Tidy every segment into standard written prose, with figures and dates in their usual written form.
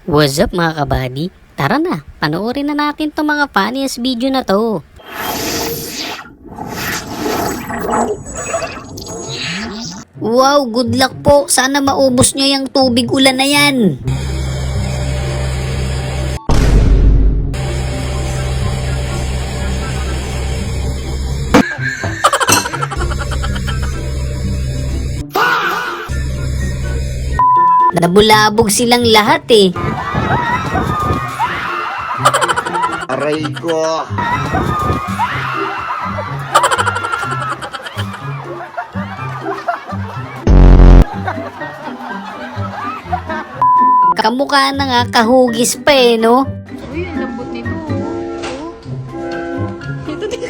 What's up mga kabady? Tara na, panoorin na natin itong mga funniest video na to. Wow, good luck po. Sana maubos nyo yung tubig ulan na yan. Nabulabog silang lahat eh. Aray ko. Kamukha na nga kahugis pa eh, no? Uy, ang lambot nito. Ito din.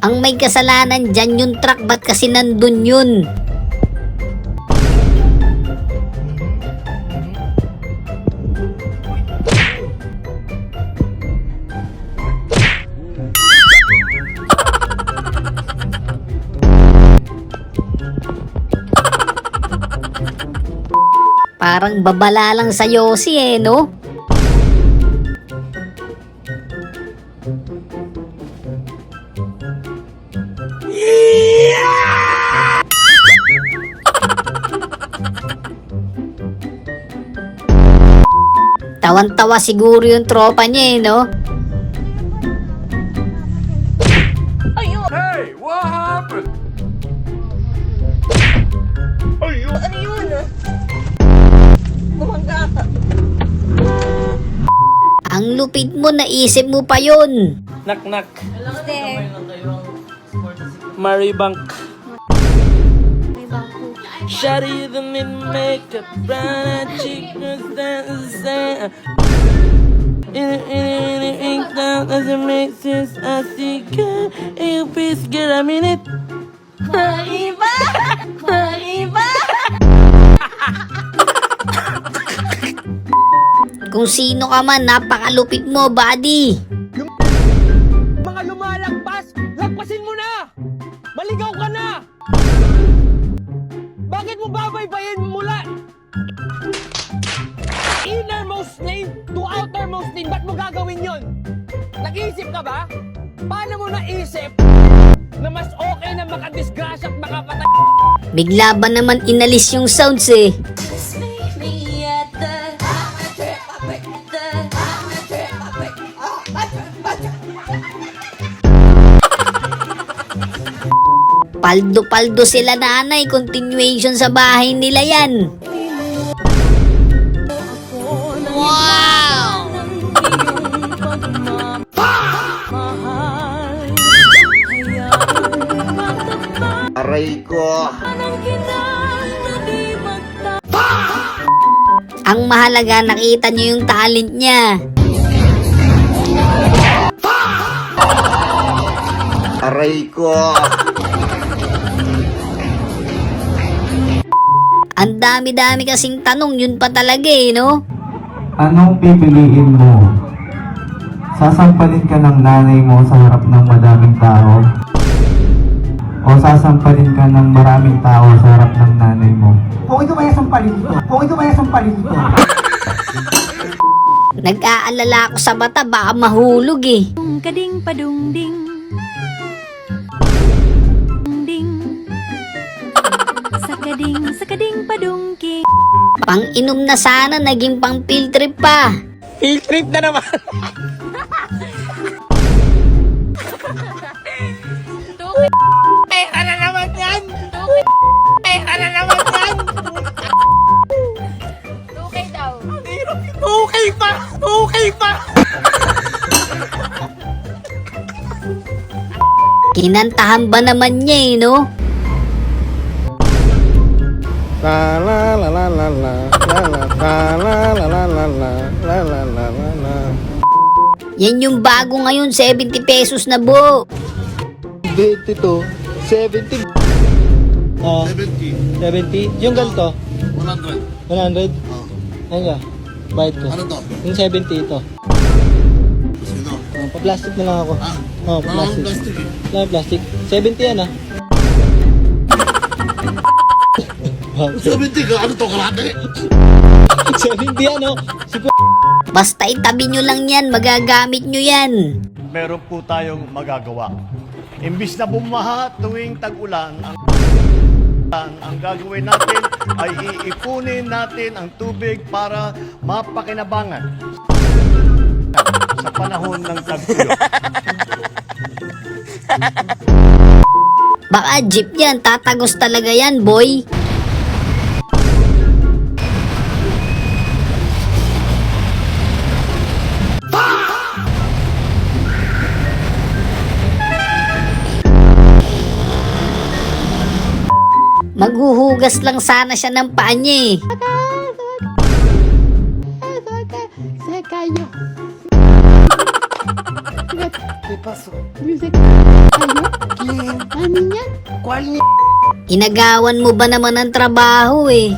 Ang may kasalanan dyan yung truck, ba't kasi nandun yun? Parang babala lang sa Yossi eh, no? Tawan-tawa siguro yung tropa niya eh, no? Ayun! Hey, what happened? Ayun. Ano yun? Bumangga ka. Ang lupit mo, naisip mo pa yun. Knock knock. Stay. Maribank. Shawty the mid makeup, brown chickens dancing. In ink down doesn't make sense. I see girl, you please get a minute. Maiba! Maiba! Kung sino ka man, napakalupit mo, buddy. Mga lumalagpas, lagpasin mo na! Maligaw ka na! Bakit mo babaybayin mula innermost lane to outermost lane? Ba't mo gagawin yon? Nag-iisip ka ba? Paano mo naisip na mas okay na makadisgrasya at makapatay? Bigla ba naman inalis yung sounds eh? Paldo-paldo sila nanay, continuation sa bahay nila yan. Wow! Aray ko. Ang mahalaga, nakita nyo yung talent niya. Aray ko. Ang dami-dami kasing tanong, yun pa talaga eh, no? Anong pipiliin mo? Sasampalin ka ng nanay mo sa harap ng madaming tao? O sasampalin ka ng maraming tao sa harap ng nanay mo? Kung ito kaya sampalin ito? Kung ito kaya sampalin ito? Nag-aalala ako sa bata, baka mahulog eh. Kading padung ding. Ding. Sakading padung king. Pang-inom na sana, naging pang field trip pa. Field trip na naman! Pera na naman yan! Pera na naman yan! 2K daw. Okay pa! Okay pa! Kinantahan ba naman niya eh, no? La la la la la la la la la la la la la la la la la la. Yan yung bago ngayon, 70 pesos na bo. Dito to, 70. Oh, 70. 70? Yung ganito? 100. 100? Oo. Ano ka? Bayad ko. Ano to? Yung 70 ito. Sino? Pa-plastic na lang ako. Oh, plastic. Plastic. 70 yan ah. 70 ka? Ano to, karate? 70 yan oh. Basta itabi nyo lang yan, magagamit nyo yan. Meron po tayong magagawa. Imbis na bumaha tuwing tag-ulan, ang gagawin natin ay iipunin natin ang tubig para mapakinabangan sa panahon ng tag-ulan. Baka jeep yan, tatagos talaga yan, boy. Maghuhugas lang sana siya ng paa niya eh. Inagawan mo ba naman ang trabaho eh?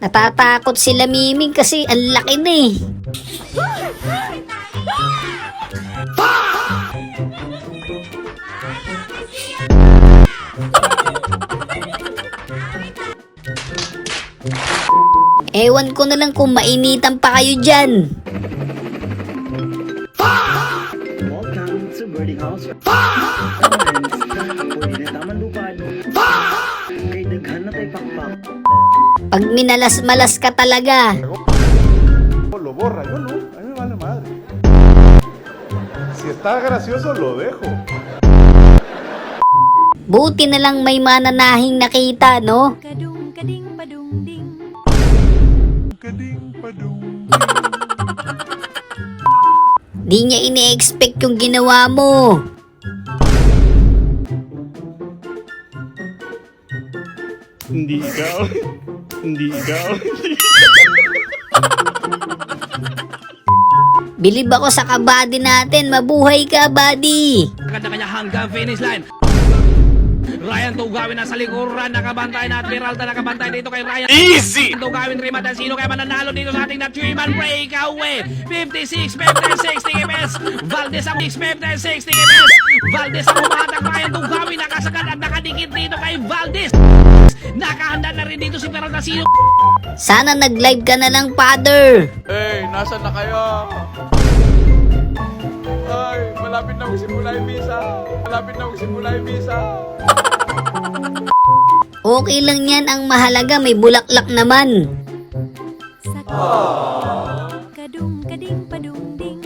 Natatakot sila Miming kasi ang laki na eh. Ewan ko na lang kung mainitan pa kayo dyan. Pag minalas-malas ka talaga. Lo borra, yo no, a mí me vale madre. Si está gracioso, lo dejo. Buti na lang may mananahing nakita, no? Kadung kading padung ding. Di niya ine-expect yung ginawa mo. Hindi ikaw. Hindi ikaw. Bilib ako sa kabady natin. Mabuhay ka, buddy. Kanya-kanya hanggang finish line. Ryan Tugawin nasa likuran, nakabantay na at Peralta nakabantay dito kay Ryan. Easy! Tugawin remata, sino kaya mananalo dito sa ating na 3-man breakaway? 56, 60 ms. Valdez ang 60 ms. Valdez ang umahatag, Ryan Tugawin nakasagad at nakadikit dito kay Valdez. Nakahanda na rin dito si Peralta, sino? Sana nag-live ka na lang, father. Hey, nasan na kayo? Ay, malapit na magsimula yung visa. Malapit na magsimula yung visa. Okay lang yan, ang mahalaga may bulaklak naman. Kadung kading padung ding.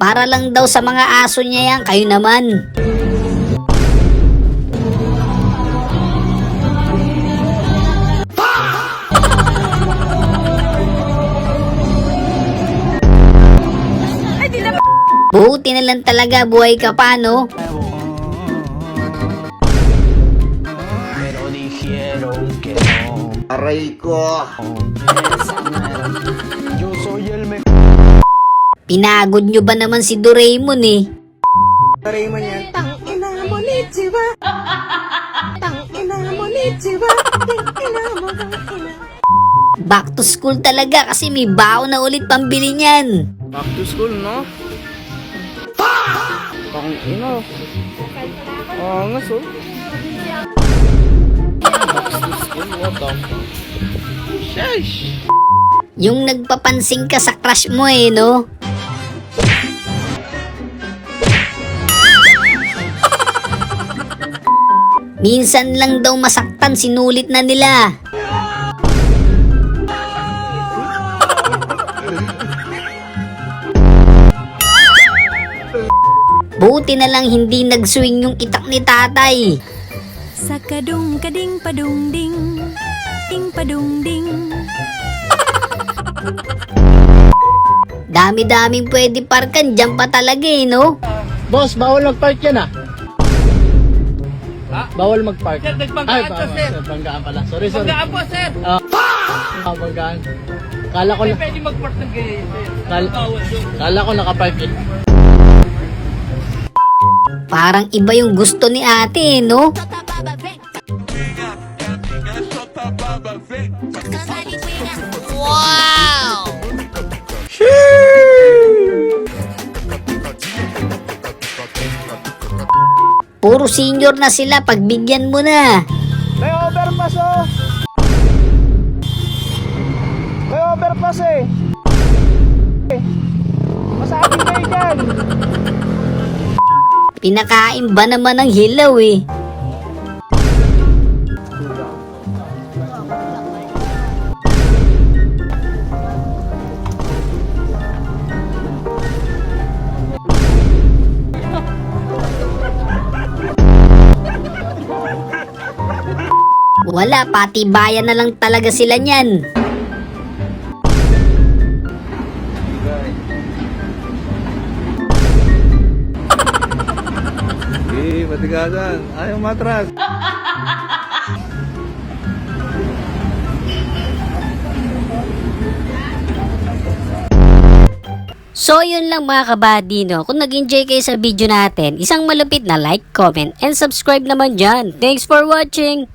Para lang daw sa mga aso niya yan, kayo naman. Buti na lang talaga, buhay ka pa, no? Aray ko. Pinagod nyo ba naman si Doraemon eh? Back to school talaga kasi may baon na ulit pambili niyan. Back to school, no? Pang ino. Oo nga, so. Back to school, what the? Sheesh! Yung nagpapansin ka sa crush mo eh, no? Minsan lang daw masaktan, sinulit na nila. Buti na lang hindi nag-swing yung itak ni tatay. Sa kadung kading padung ding. Ding padung ding. Dami-daming pwede parkan, dyan pa talaga eh, no? Boss, bawal mag-park yan ah. Ha? Bawal mag-park. Sir, nagbanggaan Ay, to, sir. Banggaan pala. Sorry. Banggaan po, sir. Banggaan. Kala ko na, Pwede mag-park ng ganyan, sir. kala ko nakapark eh. Parang iba yung gusto ni ate, no? Puro senior na sila, pagbigyan mo na. May overpass oh! May overpass eh! Masabi kayo dyan! Pinakain ba naman ng hilaw eh? Wala, pati bayan na lang talaga sila niyan. Matigasan. Ayaw matras. So yun lang mga kabady, no? Kung nag-enjoy kayo sa video natin, isang malupit na like, comment, and subscribe naman dyan. Thanks for watching!